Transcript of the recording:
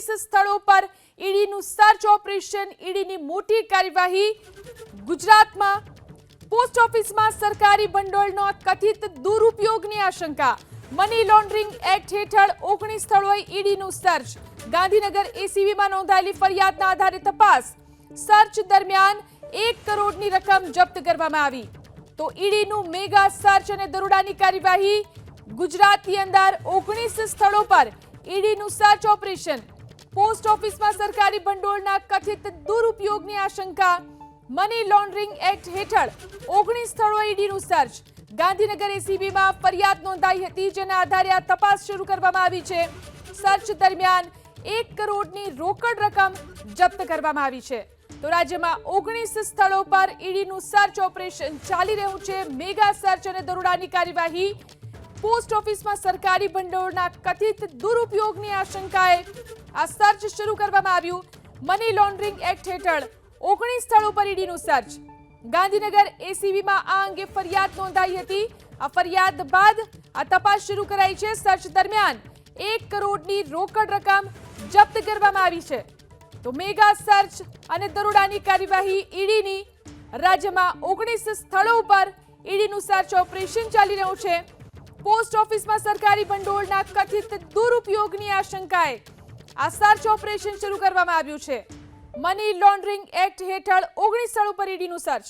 19 સ્થળો પર ઈડીનું search operation, ઈડીની મોટી કાર્યવાહી। ગુજરાતમાં પોસ્ટ ઓફિસમાં સરકારી ભંડોળનો કથિત દુરુપયોગની આશંકા। મની લોન્ડરિંગ એક્ટ હેઠળ 19 સ્થળોએ ઈડીનું સર્ચ। ગાંધીનગર એસીબીમાં નોંધાયેલી ફરિયાદના આધારે તપાસ। સર્ચ દરમિયાન 1 કરોડની રકમ જપ્ત કરવામાં આવી। તો ઈડીનું મેગા સર્ચ અને દરોડાની કાર્યવાહી। ગુજરાતની અંદર 19 સ્થળો પર ઈડીનું સર્ચ ઓપરેશન। પોસ્ટ ઓફિસમાં સરકારી ભંડોળના કથિત દુરુપયોગની આશંકા। મની લોન્ડરિંગ એક્ટ હેઠળ 19 સ્થળોએ ઈડીનું સર્ચ। ગાંધીનગર એસીબીમાં ફરિયાદ નોંધાઈ હતી, જેના આધારે આ તપાસ શરૂ કરવામાં આવી છે। સર્ચ દરમિયાન 1 કરોડની રોકડ રકમ જપ્ત કરવામાં આવી છે। તો રાજ્યમાં 19 સ્થળો પર ઈડીનું સર્ચ ઓપરેશન ચાલી રહ્યું છે। મેગા સર્ચ અને દરોડાની કાર્યવાહી। પોસ્ટ ઓફિસમાં સરકારી ભંડોળના કથિત દુરુપયોગની આશંકાએ આ સર્ચ શરૂ કરવામાં આવ્યું। મની લોન્ડરિંગ એક્ટ હેઠળ 19 સ્થળો પર ઈડીનું સર્ચ। ગાંધીનગર એસીબીમાં આ અંગે ફરિયાદ નોંધાઈ હતી। આ ફરિયાદ બાદ આ તપાસ શરૂ કરાઈ છે। સર્ચ દરમિયાન 1 કરોડની રોકડ રકમ જપ્ત કરવામાં આવી છે। તો મેગા સર્ચ અને દરોડાની કાર્યવાહી ઈડીની। રાજ્યમાં 19 સ્થળો પર ઈડીનું સર્ચ ઓપરેશન ચાલી રહ્યું છે। પોસ્ટ ઓફિસમાં સરકારી ભંડોળના કથિત દુરુપયોગની આશંકાએ આ સર્ચ ઓપરેશન શરૂ કરવામાં આવ્યું છે। મની લોન્ડરિંગ એક્ટ હેઠળ 19 સ્થળો પર ઈડીનું સર્ચ।